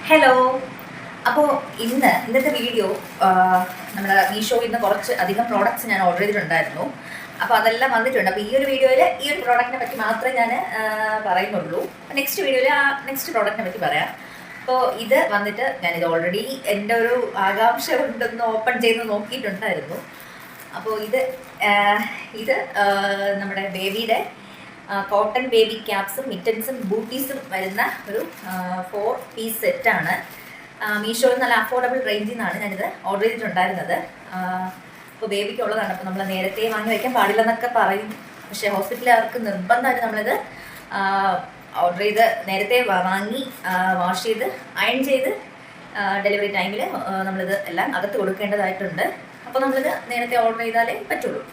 Hello. അപ്പോൾ ഇന്നത്തെ video നമ്മുടെ മീഷോയിൽ നിന്ന് കുറച്ച് അധികം പ്രോഡക്റ്റ്സ് ഞാൻ ഓർഡർ ചെയ്തിട്ടുണ്ടായിരുന്നു. അപ്പോൾ അതെല്ലാം വന്നിട്ടുണ്ട്. അപ്പോൾ ഈ ഒരു വീഡിയോയിൽ ഈ ഒരു പ്രോഡക്റ്റിനെ പറ്റി മാത്രമേ ഞാൻ പറയുന്നുള്ളൂ. നെക്സ്റ്റ് വീഡിയോയിൽ ആ നെക്സ്റ്റ് പ്രോഡക്റ്റിനെ പറ്റി പറയാം. അപ്പോൾ ഇത് വന്നിട്ട് ഞാനിത് ഓൾറെഡി എൻ്റെ ഒരു ആകാംക്ഷ കൊണ്ടൊന്ന് ഓപ്പൺ ചെയ്ത് നോക്കിയിട്ടുണ്ടായിരുന്നു. അപ്പോൾ ഇത് നമ്മുടെ ബേബിയുടെ കോട്ടൺ ബേബി ക്യാപ്സും മിറ്റൻസും ബൂട്ടീസും വരുന്ന ഒരു 4 പീസ് സെറ്റാണ്. മീഷോയിൽ നല്ല അഫോർഡബിൾ റേഞ്ചിൽ നിന്നാണ് ഞാനിത് ഓർഡർ ചെയ്തിട്ടുണ്ടായിരുന്നത്. ഇപ്പോൾ ബേബിക്കുള്ളതാണ്. അപ്പോൾ നമ്മൾ നേരത്തെ വാങ്ങി വയ്ക്കാൻ പാടില്ലെന്നൊക്കെ പറയും. പക്ഷേ ഹോസ്പിറ്റലുകാർക്ക് നിർബന്ധമായിട്ട് നമ്മളിത് ഓർഡർ ചെയ്ത് നേരത്തെ വാങ്ങി വാഷ് ചെയ്ത് അയൺ ചെയ്ത് ഡെലിവറി ടൈമിൽ നമ്മളിത് എല്ലാം അകത്ത് കൊടുക്കേണ്ടതായിട്ടുണ്ട്. അപ്പോൾ നമ്മളിത് നേരത്തെ ഓർഡർ ചെയ്താലേ പറ്റുള്ളൂ.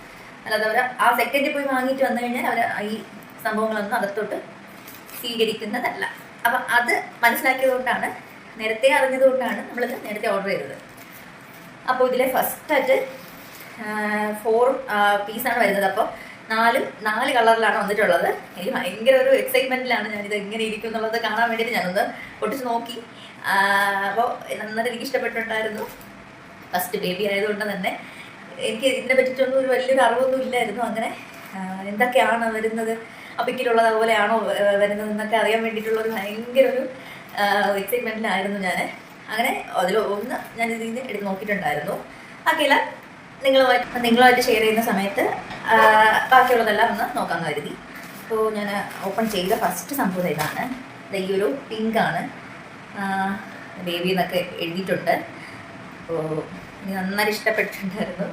അല്ലാതെ അവർ ആ സെക്കൻഡിൽ പോയി വാങ്ങിയിട്ട് വന്നു കഴിഞ്ഞാൽ അവർ ഈ സംഭവങ്ങളൊന്നും അകത്തോട്ട് സ്വീകരിക്കുന്നതല്ല. അപ്പം അത് മനസ്സിലാക്കിയതുകൊണ്ടാണ്, നേരത്തെ അറിഞ്ഞതുകൊണ്ടാണ് നമ്മളിത് നേരത്തെ ഓർഡർ ചെയ്തത്. അപ്പോൾ ഇതിലെ ഫസ്റ്റായിട്ട് 4 പീസാണ് വരുന്നത്. അപ്പോൾ 4 കളറിലാണ് വന്നിട്ടുള്ളത്. എനിക്ക് ഭയങ്കര ഒരു എക്സൈറ്റ്മെൻറ്റിലാണ് ഞാനിത് എങ്ങനെ ഇരിക്കും എന്നുള്ളത് കാണാൻ വേണ്ടിയിട്ട് ഞാനൊന്ന് പൊട്ടിച്ച് നോക്കി. അപ്പോൾ നന്നായിട്ട് എനിക്ക് ഇഷ്ടപ്പെട്ടിട്ടുണ്ടായിരുന്നു. ഫസ്റ്റ് ബേബി ആയതുകൊണ്ട് തന്നെ എനിക്ക് ഇതിനെ പറ്റിയിട്ടൊന്നും ഒരു വലിയൊരു അറിവൊന്നും ഇല്ലായിരുന്നു. അങ്ങനെ എന്തൊക്കെയാണ് വരുന്നത്, അപ്പിക്കിലുള്ളത് അതുപോലെയാണോ വരുന്നത് എന്നൊക്കെ അറിയാൻ വേണ്ടിയിട്ടുള്ളൊരു ഭയങ്കര ഒരു എക്സൈറ്റ്മെൻറ്റിലായിരുന്നു ഞാൻ. അങ്ങനെ അതിലൊന്ന് ഞാൻ ഇതിൽ നിന്ന് എടുത്ത് നോക്കിയിട്ടുണ്ടായിരുന്നു. ബാക്കിയെല്ലാം നിങ്ങളുമായിട്ട് ഷെയർ ചെയ്യുന്ന സമയത്ത് ബാക്കിയുള്ളതെല്ലാം ഒന്ന് നോക്കാൻ കരുതി. അപ്പോൾ ഞാൻ ഓപ്പൺ ചെയ്ത ഫസ്റ്റ് സംഭവം ഇതാണ്. ഈ ഒരു പിങ്കാണ്, ബേബി എന്നൊക്കെ എഴുതിയിട്ടുണ്ട്. അപ്പോൾ എനിക്ക് നന്നായിട്ട് ഇഷ്ടപ്പെട്ടിട്ടുണ്ടായിരുന്നു.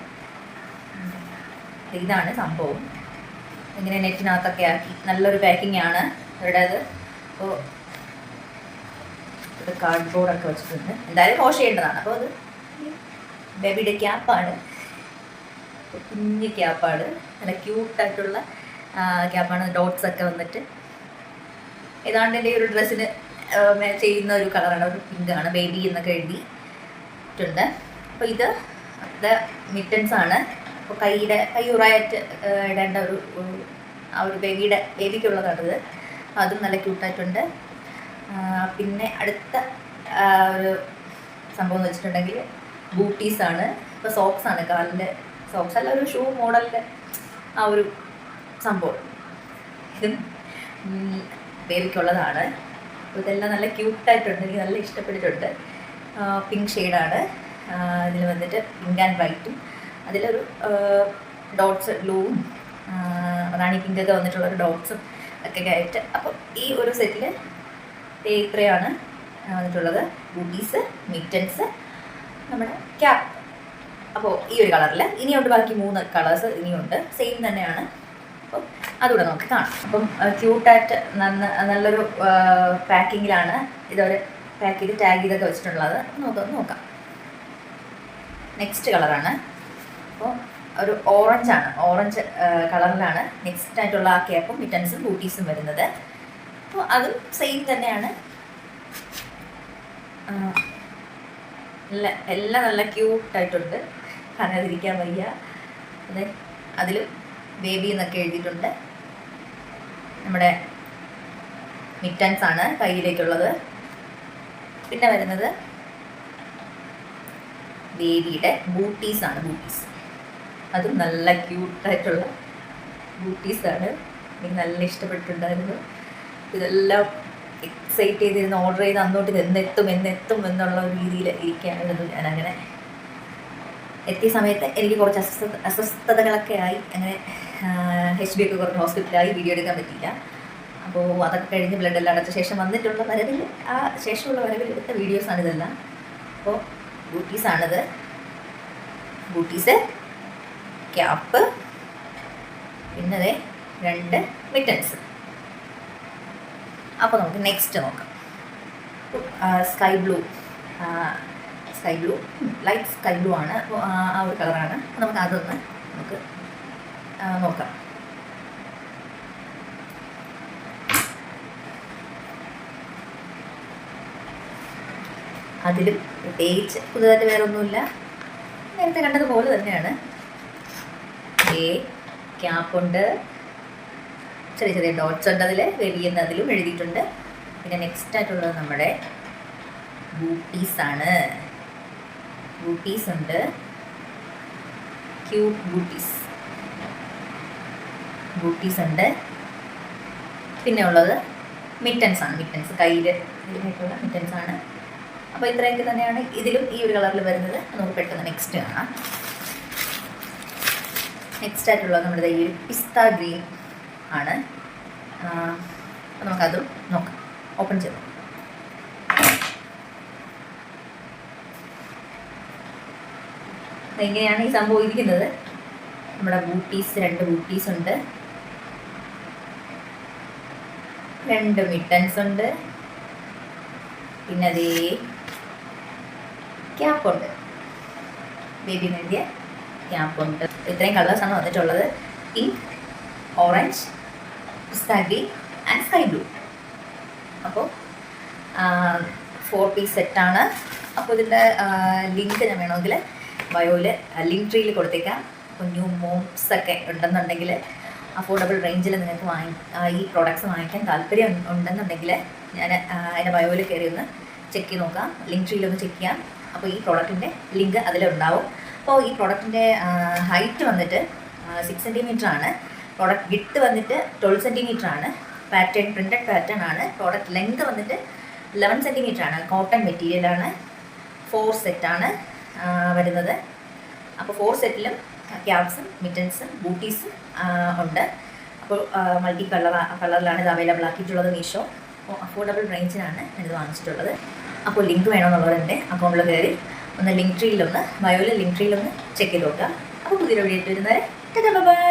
ഇതാണ് സംഭവം. ഇങ്ങനെ നെറ്റിനകത്തൊക്കെ ആക്കി നല്ലൊരു പാക്കിംഗ് ആണ് ഇവരുടേത്. അപ്പോൾ ഇത് കാർഡ്ബോർഡൊക്കെ വെച്ചിട്ടുണ്ട്. എന്തായാലും വാഷ് ചെയ്യേണ്ടതാണ്. അപ്പോൾ അത് ബേബിയുടെ ക്യാപ്പാണ്, കുഞ്ഞ് ക്യാപ്പാണ്. നല്ല ക്യൂട്ടായിട്ടുള്ള ക്യാപ്പാണ്. ഡോട്ട്സ് ഒക്കെ വന്നിട്ട് ഏതാണ്ട് എൻ്റെ ഒരു ഡ്രസ്സിന് ചെയ്യുന്ന ഒരു കളറാണ്. ഒരു പിങ്കാണ്. ബേബി എന്നൊക്കെ എഴുതിയിട്ടുണ്ട്. അപ്പോൾ ഇത് മിറ്റൻസ് ആണ്. അപ്പോൾ കൈയുറായിട്ട് ഇടേണ്ട ആ ഒരു ബേബിക്കുള്ളതാണിത്. അതും നല്ല ക്യൂട്ടായിട്ടുണ്ട്. പിന്നെ അടുത്ത ഒരു സംഭവം എന്ന് വെച്ചിട്ടുണ്ടെങ്കിൽ ബൂട്ടീസാണ്. ഇപ്പോൾ സോക്സാണ്, കാലിൻ്റെ സോക്സ് അല്ല, ഒരു ഷൂ മോഡലിൻ്റെ ആ ഒരു സംഭവം. ഇതും ബേബിക്കുള്ളതാണ്. അപ്പോൾ ഇതെല്ലാം നല്ല ക്യൂട്ടായിട്ടുണ്ട്. എനിക്ക് നല്ല ഇഷ്ടപ്പെട്ടിട്ടുണ്ട്. പിങ്ക് ഷെയ്ഡാണ്. ഇതിൽ വന്നിട്ട് പിങ്ക് ആൻഡ് വൈറ്റും അതിലൊരു ഡോട്ട്സ് ബ്ലൂവും റാണി പിങ്കൊക്കെ വന്നിട്ടുള്ളൊരു ഡോട്ട്സും ഒക്കെ ആയിട്ട്. അപ്പോൾ ഈ ഒരു സെറ്റിൽ ഇത്രയാണ് വന്നിട്ടുള്ളത്. ബൂട്ടീസ്, മിറ്റൻസ്, നമ്മുടെ ക്യാപ്പ്. അപ്പോൾ ഈ ഒരു കളറിൽ ഇനിയുണ്ട് ബാക്കി 3 കളേഴ്സ് ഇനിയുണ്ട്. സെയിം തന്നെയാണ്. അപ്പോൾ അതുകൂടെ നമുക്ക് കാണാം. അപ്പം ക്യൂട്ടായിട്ട് നല്ലൊരു പാക്കിങ്ങിലാണ് ഇതൊരു പാക്ക് ചെയ്ത് ടാഗ് ചെയ്തൊക്കെ വെച്ചിട്ടുള്ളത്. നമുക്കൊന്ന് നോക്കാം. നെക്സ്റ്റ് കളറാണ്. അപ്പോൾ ഒരു ഓറഞ്ച് കളറിലാണ് നെക്സ്റ്റ് ആയിട്ടുള്ള ആ ക്യാപ്പും മിറ്റൻസും ബൂട്ടീസും വരുന്നത്. അപ്പോൾ അതും സെയിം തന്നെയാണ്. എല്ലാം നല്ല ക്യൂട്ടായിട്ടുണ്ട്. കാണാതിരിക്കാൻ വയ്യ. അതെ, അതിലും ബേബി എന്നൊക്കെ എഴുതിയിട്ടുണ്ട്. നമ്മുടെ മിറ്റൻസ് ആണ് കയ്യിലേക്കുള്ളത്. പിന്നെ വരുന്നത് ബേബിയുടെ ബൂട്ടീസാണ്. ബൂട്ടീസ് അതും നല്ല ക്യൂട്ടായിട്ടുള്ള ബൂട്ടീസാണ്. എനിക്ക് നല്ല ഇഷ്ടപ്പെട്ടിട്ടുണ്ടായിരുന്നു. ഇതെല്ലാം എക്സൈറ്റ് ചെയ്തിരുന്ന് ഓർഡർ ചെയ്ത് അന്നോട്ട് ഇത് എന്നെത്തും എന്നുള്ള ഒരു രീതിയിൽ ഇരിക്കുകയായിരുന്നു. ഞാനങ്ങനെ എത്തിയ സമയത്ത് എനിക്ക് കുറച്ച് അസ്വസ്ഥതകളൊക്കെ ആയി. അങ്ങനെ HB ഒക്കെ കുറഞ്ഞ് ഹോസ്പിറ്റലായി, വീഡിയോ എടുക്കാൻ പറ്റിയില്ല. അപ്പോൾ അതൊക്കെ കഴിഞ്ഞ് ബ്ലഡ് എല്ലാം അടച്ച ശേഷം വന്നിട്ടുള്ള വരവിൽ, ആ ശേഷമുള്ള വരവിൽ എടുത്ത വീഡിയോസാണ് ഇതെല്ലാം. അപ്പോൾ ബൂട്ടീസാണിത്. ബൂട്ടീസ്, ക്യാപ്പ്, പിന്നെ 2 മിറ്റൻസ്. അപ്പോൾ നമുക്ക് നെക്സ്റ്റ് നോക്കാം. Sky blue light sky blue ആണ്. അപ്പോൾ ആ ഒരു കളറാണ്. നമുക്ക് അതൊന്ന് നോക്കാം. അതിലും പ്രത്യേകിച്ച് പുതുതായിട്ട് വേറെ ഒന്നുമില്ല, നേരത്തെ കണ്ടതുപോലെ തന്നെയാണ്. ക്യാപ്പുണ്ട്, ചെറിയ ചെറിയ ഡോട്ട്സ് ഉണ്ട്. അതിൽ ബേബി എന്നതിലും എഴുതിയിട്ടുണ്ട്. പിന്നെ നെക്സ്റ്റ് ആയിട്ടുള്ളത് നമ്മുടെ ബൂട്ടീസാണ്. ബൂട്ടീസ് ഉണ്ട്, ക്യൂട്ട് ബൂട്ടീസ് ഉണ്ട്. പിന്നെ ഉള്ളത് മിറ്റൻസ് ആണ്. മിറ്റൻസ് കയ്യിൽ ഇതിനായിട്ടുള്ള മിറ്റൻസ് ആണ്. അപ്പോൾ ഇത്രയൊക്കെ തന്നെയാണ് ഇതിലും ഈ ഒരു കളറിൽ വരുന്നത്. നമുക്ക് പെട്ടെന്ന് നെക്സ്റ്റ് കാണാം. നെക്സ്റ്റ് ആയിട്ടുള്ളത് നമ്മുടെ ഈ ഒരു പിസ്ത ഗ്രീൻ ആണ്. അപ്പോൾ നമുക്കതും നോക്കാം. ഓപ്പൺ ചെയ്തു. എങ്ങനെയാണ് ഈ സംഭവം ഇരിക്കുന്നത്? നമ്മുടെ ബൂട്ടീസ്, 2 ബൂട്ടീസ് ഉണ്ട്, 2 മിറ്റൻസ് ഉണ്ട്, പിന്നെ അതേ ക്യാപ്പുണ്ട്, ബേബി നൽകിയ ക്യാപ്പുണ്ട്. ഇത്രയും കളേഴ്സാണ് വന്നിട്ടുള്ളത്. Pink, orange, pista green and sky blue. അപ്പോൾ 4 പീസ് സെറ്റാണ്. അപ്പോൾ ഇതിൻ്റെ ലിങ്ക് ഞാൻ വേണമെങ്കിൽ ബയോയിൽ ലിങ്ക് ട്രീയിൽ കൊടുത്തേക്കാം. അപ്പോൾ ന്യൂ മോംസൊക്കെ ഉണ്ടെന്നുണ്ടെങ്കിൽ അഫോർഡബിൾ റേഞ്ചിൽ നിങ്ങൾക്ക് ഈ പ്രോഡക്റ്റ്സ് വാങ്ങിക്കാൻ താല്പര്യം ഉണ്ടെന്നുണ്ടെങ്കിൽ ഞാൻ അതിൻ്റെ ബയോയിൽ കയറി ഒന്ന് ചെക്ക് ചെയ്ത് നോക്കാം. ലിങ്ക് ട്രീയിലൊന്ന് ചെക്ക് ചെയ്യാം. അപ്പോൾ ഈ പ്രോഡക്റ്റിൻ്റെ ലിങ്ക് അതിലുണ്ടാവും. അപ്പോൾ ഈ പ്രോഡക്റ്റിൻ്റെ ഹൈറ്റ് വന്നിട്ട് 6 സെൻറ്റിമീറ്റർ ആണ്. പ്രോഡക്റ്റ് വിഡ്ത്ത് വന്നിട്ട് 12 സെൻറ്റിമീറ്റർ ആണ്. പാറ്റേൺ പ്രിൻറ്റഡ് പാറ്റേൺ ആണ്. പ്രോഡക്റ്റ് ലെങ്ത് വന്നിട്ട് 11 സെൻറ്റിമീറ്റർ ആണ്. കോട്ടൺ മെറ്റീരിയലാണ്. 4 സെറ്റാണ് വരുന്നത്. അപ്പോൾ 4 സെറ്റിലും ക്യാപ്സും മിറ്റൻസും ബൂട്ടീസും ഉണ്ട്. അപ്പോൾ മൾട്ടി കളറിലാണ് ഇത് അവൈലബിൾ ആക്കിയിട്ടുള്ളത് മീഷോ. അപ്പോൾ അഫോർഡബിൾ റേഞ്ചിനാണ് ഞാനിത് വാങ്ങിച്ചിട്ടുള്ളത്. അപ്പോൾ ലിങ്ക് വേണമെന്നുള്ളവരുടെ അക്കൗണ്ടിൽ കയറി ഒന്ന് ലിങ്ക് ട്രീയിലൊന്ന് ബയോയിൽ ലിങ്ക് ട്രീയിലൊന്ന് ചെക്ക് ചെയ്ത് നോക്കുക. അപ്പോൾ പുതിയൊരു വീഡിയോ വരുന്നവരെ ബൈ.